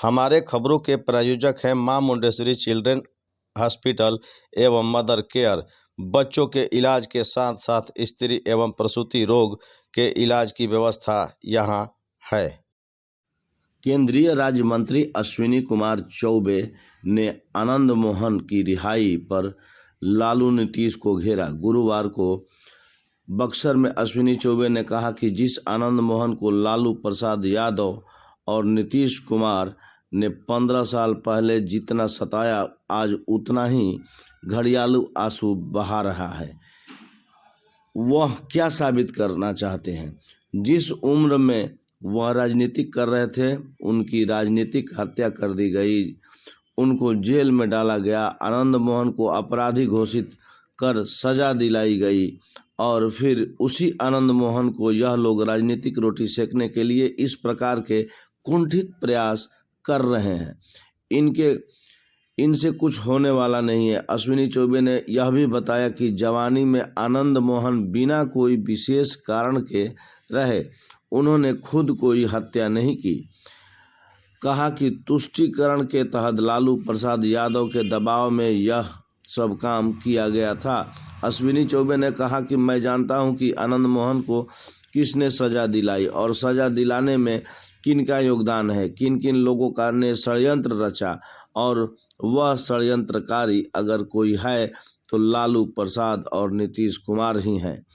हमारे खबरों के प्रायोजक हैं मां मुंडेश्वरी चिल्ड्रन हॉस्पिटल एवं मदर केयर। बच्चों के इलाज के साथ साथ स्त्री एवं प्रसूति रोग के इलाज की व्यवस्था यहां है। केंद्रीय राज्य मंत्री अश्विनी कुमार चौबे ने आनंद मोहन की रिहाई पर लालू नीतीश को घेरा। गुरुवार को बक्सर में अश्विनी चौबे ने कहा कि जिस आनंद मोहन को लालू प्रसाद यादव और नीतीश कुमार ने 15 साल पहले जितना सताया, आज उतना ही घड़ियालू आंसू बहा रहा है। वह क्या साबित करना चाहते हैं? जिस उम्र में वह राजनीति कर रहे थे, उनकी राजनीतिक हत्या कर दी गई, उनको जेल में डाला गया, आनंद मोहन को अपराधी घोषित कर सजा दिलाई गई और फिर उसी आनंद मोहन को यह लोग राजनीतिक रोटी सेकने के लिए इस प्रकार के कुंठित प्रयास कर रहे हैं। इनसे कुछ होने वाला नहीं है। अश्विनी चौबे ने यह भी बताया कि जवानी में आनंद मोहन बिना कोई विशेष कारण के रहे, उन्होंने खुद कोई हत्या नहीं की। कहा कि तुष्टीकरण के तहत लालू प्रसाद यादव के दबाव में यह सब काम किया गया था। अश्विनी चौबे ने कहा कि मैं जानता हूं कि आनंद मोहन को किसने सजा दिलाई और सजा दिलाने में किन का योगदान है, किन किन लोगों का ने षड्यंत्र रचा, और वह षड्यंत्रकारी अगर कोई है तो लालू प्रसाद और नीतीश कुमार ही हैं।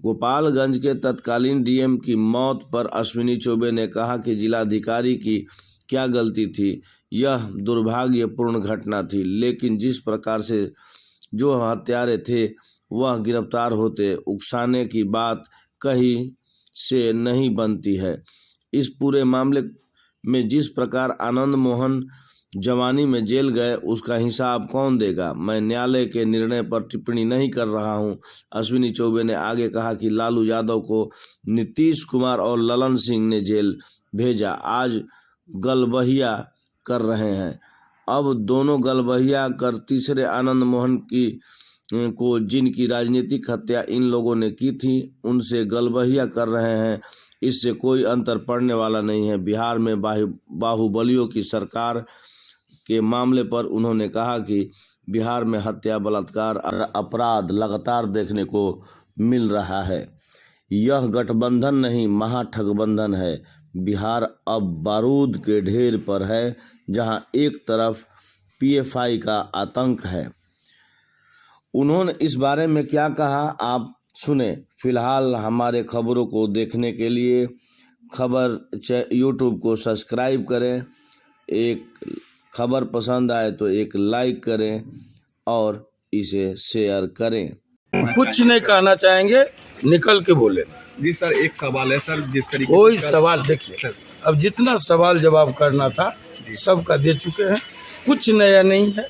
गोपालगंज के तत्कालीन डीएम की मौत पर अश्विनी चौबे ने कहा कि जिलाधिकारी की क्या गलती थी, यह दुर्भाग्यपूर्ण घटना थी, लेकिन जिस प्रकार से जो हत्यारे थे वह गिरफ्तार होते, उकसाने की बात कहीं से नहीं बनती है। इस पूरे मामले में जिस प्रकार आनंद मोहन जवानी में जेल गए, उसका हिसाब कौन देगा? मैं न्यायालय के निर्णय पर टिप्पणी नहीं कर रहा हूं। अश्विनी चौबे ने आगे कहा कि लालू यादव को नीतीश कुमार और ललन सिंह ने जेल भेजा, आज गलबहिया कर रहे हैं। अब दोनों गलबहिया कर तीसरे आनंद मोहन को जिनकी राजनीतिक हत्या इन लोगों ने की थी, उनसे गलबहिया कर रहे हैं। इससे कोई अंतर पड़ने वाला नहीं है। बिहार में बाहुबलियों की सरकार के मामले पर उन्होंने कहा कि बिहार में हत्या, बलात्कार और अपराध लगातार देखने को मिल रहा है। यह गठबंधन नहीं, महाठगबंधन है। बिहार अब बारूद के ढेर पर है, जहां एक तरफ पीएफआई का आतंक है। उन्होंने इस बारे में क्या कहा, आप सुने। फिलहाल हमारे खबरों को देखने के लिए यूट्यूब को सब्सक्राइब करें, एक खबर पसंद आए तो एक लाइक करें और इसे शेयर करें। कुछ नहीं कहना चाहेंगे, निकल के बोले। जी सर, एक सवाल है सर, जिस तरीके कोई सवाल देखिए, अब जितना सवाल जवाब करना था सबका दे चुके हैं, कुछ नया नहीं है।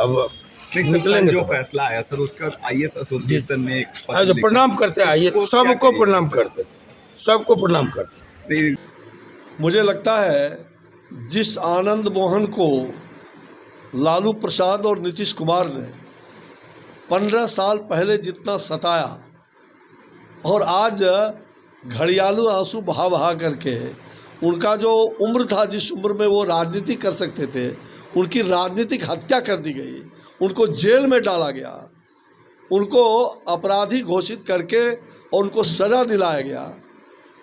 अब निकलेंगे जो फैसला आया सर, उसका आईएएस एसोसिएशन ने प्रणाम करते हैं, सबको प्रणाम करते, सबको प्रणाम करते। मुझे लगता है जिस आनंद मोहन को लालू प्रसाद और नीतीश कुमार ने 15 साल पहले जितना सताया और आज घड़ियालू आंसू बहा बहा करके उनका जो उम्र था, जिस उम्र में वो राजनीति कर सकते थे, उनकी राजनीतिक हत्या कर दी गई, उनको जेल में डाला गया, उनको अपराधी घोषित करके और उनको सज़ा दिलाया गया,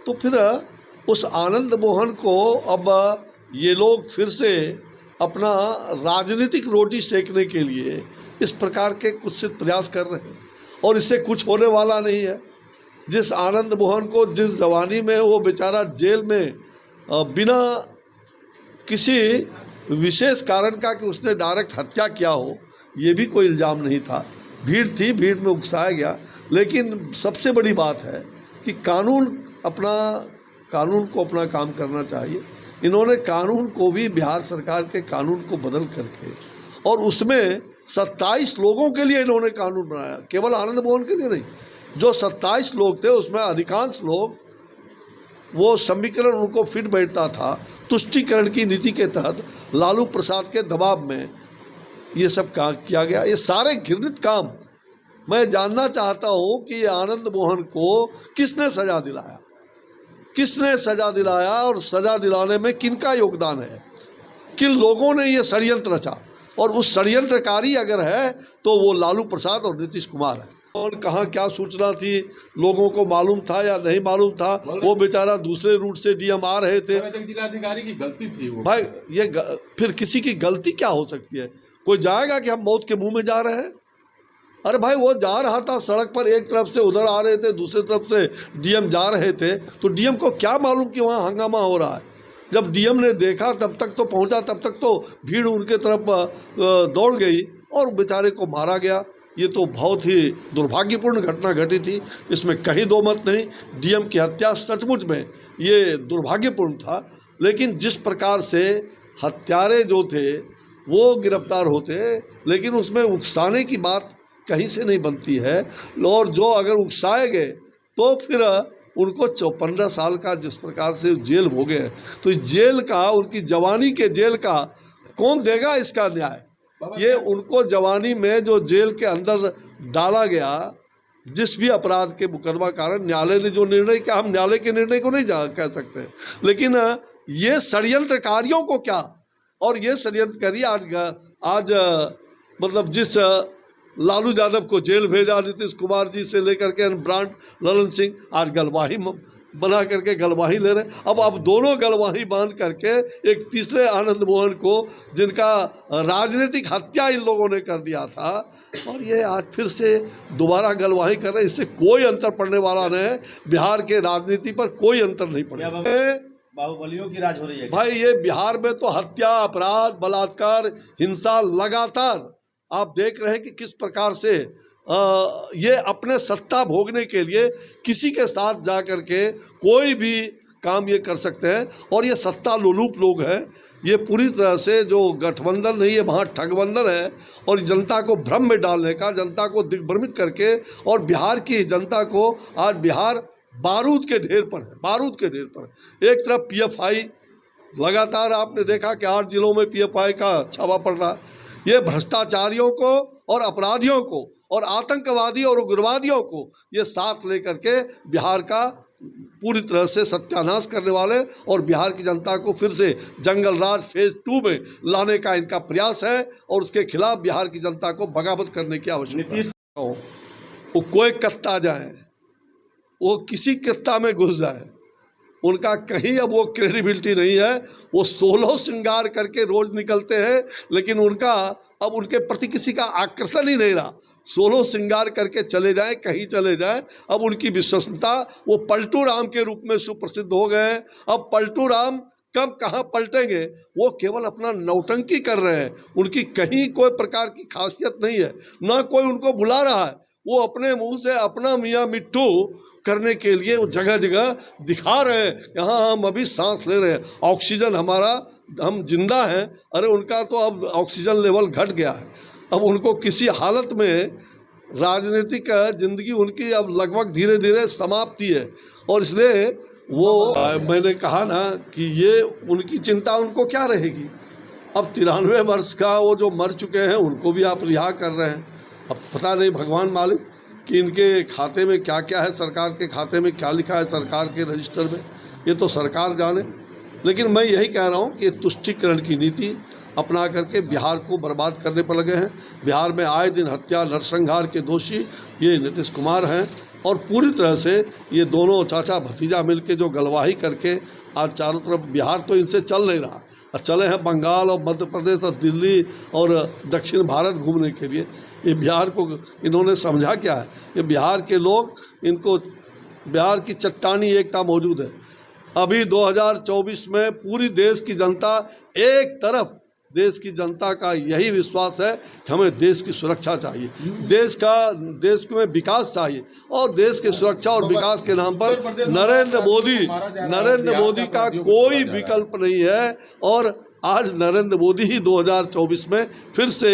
तो फिर उस आनंद मोहन को अब ये लोग फिर से अपना राजनीतिक रोटी सेकने के लिए इस प्रकार के कुत्सित प्रयास कर रहे हैं और इससे कुछ होने वाला नहीं है। जिस आनंद मोहन को जिस जवानी में वो बेचारा जेल में बिना किसी विशेष कारण का कि उसने डायरेक्ट हत्या किया हो, ये भी कोई इल्ज़ाम नहीं था। भीड़ थी, भीड़ में उकसाया गया। लेकिन सबसे बड़ी बात है कि कानून को अपना काम करना चाहिए। इन्होंने कानून को भी, बिहार सरकार के कानून को बदल करके, और उसमें 27 लोगों के लिए इन्होंने कानून बनाया, केवल आनंद मोहन के लिए नहीं। जो 27 लोग थे उसमें अधिकांश लोग, वो समीकरण उनको फिट बैठता था। तुष्टीकरण की नीति के तहत लालू प्रसाद के दबाव में ये सब काम किया गया। ये सारे घृणित काम मैं जानना चाहता हूँ कि आनंद मोहन को किसने सजा दिलाया, किसने सजा दिलाया और सजा दिलाने में किनका योगदान है। किन लोगों ने ये षड्यंत्र रचा, और उस षड्यंत्रकारी अगर है तो वो लालू प्रसाद और नीतीश कुमार है। और कहाँ क्या सूचना थी, लोगों को मालूम था या नहीं मालूम था, वो बेचारा दूसरे रूट से डीएम आ रहे थे। जिलाधिकारी की गलती थी वो। भाई फिर किसी की गलती क्या हो सकती है? कोई जाएगा कि हम मौत के मुंह में जा रहे हैं? अरे भाई वो जा रहा था सड़क पर, एक तरफ से उधर आ रहे थे, दूसरी तरफ से डीएम जा रहे थे, तो डीएम को क्या मालूम कि वहाँ हंगामा हो रहा है? जब डीएम ने देखा तब तक तो पहुँचा, तब तक तो भीड़ उनके तरफ दौड़ गई और बेचारे को मारा गया। ये तो बहुत ही दुर्भाग्यपूर्ण घटना घटी थी, इसमें कहीं दो मत नहीं। डीएम की हत्या सचमुच में ये दुर्भाग्यपूर्ण था, लेकिन जिस प्रकार से हत्यारे जो थे वो गिरफ्तार होते, लेकिन उसमें उकसाने की बात कहीं से नहीं बनती है। और जो अगर उकसाए गए तो फिर उनको 15 साल का जिस प्रकार से जेल हो गए, तो इस जेल का, उनकी जवानी के जेल का कौन देगा इसका न्याय? ये उनको जवानी में जो जेल के अंदर डाला गया, जिस भी अपराध के मुकदमा कारण न्यायालय ने जो निर्णय किया, हम न्यायालय के निर्णय को नहीं कह सकते, लेकिन ये षड्यंत्रकारियों को क्या, और ये षड्यंत्रकारी आज मतलब जिस लालू यादव को जेल भेजा, नीतीश कुमार जी से लेकर के ब्रांड ललन सिंह आज गलवाही बना करके गलवाही ले रहे। अब दोनों गलवाही बांध करके एक तीसरे आनंद मोहन को, जिनका राजनीतिक हत्या इन लोगों ने कर दिया था, और ये आज फिर से दोबारा गलवाही कर रहे। इससे कोई अंतर पड़ने वाला नहीं है, बिहार के राजनीति पर कोई अंतर नहीं पड़ेगा। बाहुबलियों की राज हो रही है भाई ये बिहार में तो हत्या, अपराध, बलात्कार, हिंसा लगातार आप देख रहे हैं कि किस प्रकार से ये अपने सत्ता भोगने के लिए किसी के साथ जा कर के कोई भी काम ये कर सकते हैं। और ये सत्ता लोलूप लोग हैं, ये पूरी तरह से जो गठबंधन नहीं है, वहाँ ठगबंधन है, और जनता को भ्रम में डालने का, जनता को दिग्भ्रमित करके, और बिहार की जनता को आज बिहार बारूद के ढेर पर है, बारूद के ढेर पर। एक तरफ पीएफआई, लगातार आपने देखा कि 8 जिलों में पीएफआई का छावा पड़ रहा है। ये भ्रष्टाचारियों को और अपराधियों को और आतंकवादी और उग्रवादियों को ये साथ लेकर के बिहार का पूरी तरह से सत्यानाश करने वाले, और बिहार की जनता को फिर से जंगल राज फेज 2 में लाने का इनका प्रयास है, और उसके खिलाफ बिहार की जनता को बगावत करने की आवश्यकता है। वो कोई कत्ता जाए, वो किसी कत्ता में घुस जाए, उनका कहीं अब वो क्रेडिबिलिटी नहीं है। वो 16 श्रृंगार करके रोज निकलते हैं, लेकिन उनका अब उनके प्रति किसी का आकर्षण ही नहीं रहा। 16 श्रृंगार करके चले जाएं, कहीं चले जाएं, अब उनकी विश्वसनीयता, वो पलटू राम के रूप में सुप्रसिद्ध हो गए हैं। अब पलटू राम कब कहाँ पलटेंगे, वो केवल अपना नौटंकी कर रहे हैं। उनकी कहीं कोई प्रकार की खासियत नहीं है, ना कोई उनको बुला रहा है। वो अपने मुंह से अपना मियाँ मिट्टू करने के लिए वो जगह जगह दिखा रहे हैं, यहाँ हम अभी सांस ले रहे हैं, ऑक्सीजन हमारा, हम जिंदा हैं। अरे उनका तो अब ऑक्सीजन लेवल घट गया है। अब उनको किसी हालत में राजनीतिक जिंदगी उनकी अब लगभग धीरे धीरे समाप्ति है, और इसलिए वो मैंने कहा ना कि ये उनकी चिंता उनको क्या रहेगी। अब 93 वर्ष का वो जो मर चुके हैं उनको भी आप रिहा कर रहे हैं। अब पता नहीं, भगवान मालिक कि इनके खाते में क्या क्या है, सरकार के खाते में क्या लिखा है सरकार के रजिस्टर में, ये तो सरकार जाने। लेकिन मैं यही कह रहा हूँ कि तुष्टीकरण की नीति अपना करके बिहार को बर्बाद करने पर लगे हैं। बिहार में आए दिन हत्या, नरसंहार के दोषी ये नीतीश कुमार हैं, और पूरी तरह से ये दोनों चाचा भतीजा मिलके जो गलवाही करके आज चारों तरफ, बिहार तो इनसे चल नहीं रहा, चले हैं बंगाल और मध्य प्रदेश और दिल्ली और दक्षिण भारत घूमने के लिए। ये बिहार को इन्होंने समझा क्या है? ये बिहार के लोग, इनको बिहार की चट्टानी एकता मौजूद है। अभी 2024 में पूरी देश की जनता एक तरफ, देश की जनता का यही विश्वास है कि हमें देश की सुरक्षा चाहिए, देश में विकास चाहिए, और देश की सुरक्षा और विकास के नाम पर नरेंद्र मोदी का कोई विकल्प नहीं है। और आज नरेंद्र मोदी ही 2024 में फिर से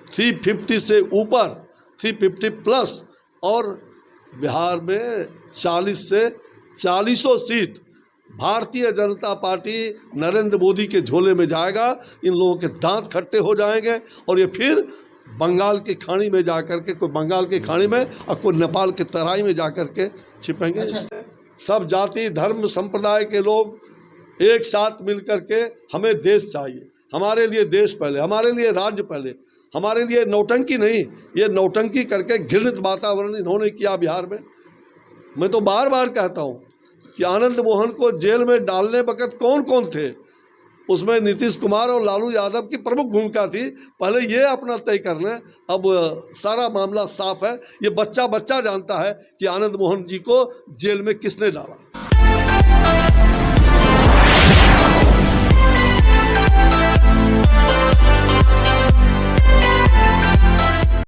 350 से ऊपर, 350 प्लस, और बिहार में 40 से 40 सीट भारतीय जनता पार्टी नरेंद्र मोदी के झोले में जाएगा। इन लोगों के दांत खट्टे हो जाएंगे, और ये फिर बंगाल की खाड़ी में जाकर के, कोई बंगाल की खाड़ी में और कोई नेपाल के तराई में जाकर के छिपेंगे। सब जाति धर्म संप्रदाय के लोग एक साथ मिल करके हमें देश चाहिए, हमारे लिए देश पहले, हमारे लिए राज्य पहले, हमारे लिए नौटंकी नहीं। ये नौटंकी करके घृणित वातावरण इन्होंने किया बिहार में। मैं तो बार बार कहता हूँ कि आनंद मोहन को जेल में डालने वक्त कौन कौन थे, उसमें नीतीश कुमार और लालू यादव की प्रमुख भूमिका थी। पहले ये अपना तय कर लें, अब सारा मामला साफ है। ये बच्चा बच्चा जानता है कि आनंद मोहन जी को जेल में किसने डाला।